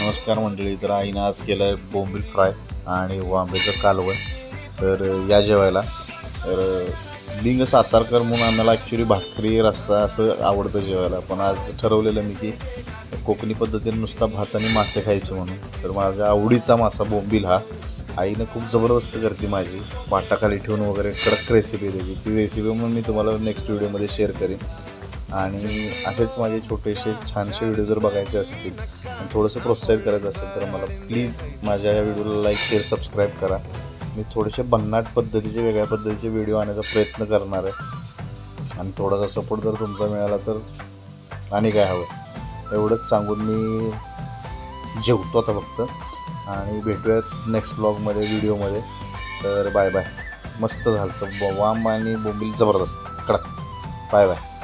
नमस्कार मंडळी. तर आईनं आज केलं आहे बोंबील फ्राय आणि वांब्याचं कालवण. तर या जेवायला. तर बिंग सातारकर म्हणून आम्हाला ॲक्च्युली भाकरी रस्सा असं आवडतं जेवायला, पण आज ठरवलेलं मी की कोकणी पद्धतीने नुसता भात आणि मासे खायचे म्हणून. तर माझ्या आवडीचा मासा बोंबील हा आईनं खूप जबरदस्त करते माझी, पाटाखाली ठेवून वगैरे कडक रेसिपी त्याची. ती रेसिपी म्हणून मी तुम्हाला नेक्स्ट व्हिडिओमध्ये शेअर करेन. आणि असेच माझे छोटेसे छानसे व्हिडिओ जर बघायचे असतील आणि थोडंसं प्रोत्साहित करायचं असेल तर मला प्लीज माझ्या या व्हिडिओला लाईक शेअर सबस्क्राईब करा. मी थोडेसे भन्नाट पद्धतीचे वेगळ्या पद्धतीचे व्हिडिओ आणण्याचा प्रयत्न करणार आहे आणि थोडासा सपोर्ट जर तुमचा मिळाला तर आणि काय हवं एवढंच सांगून मी जेवतो आता फक्त. आणि भेटूयात नेक्स्ट ब्लॉगमध्ये व्हिडिओमध्ये. तर बाय बाय. मस्त झालं वाम आणि बोंबील जबरदस्त कडक. Bye bye.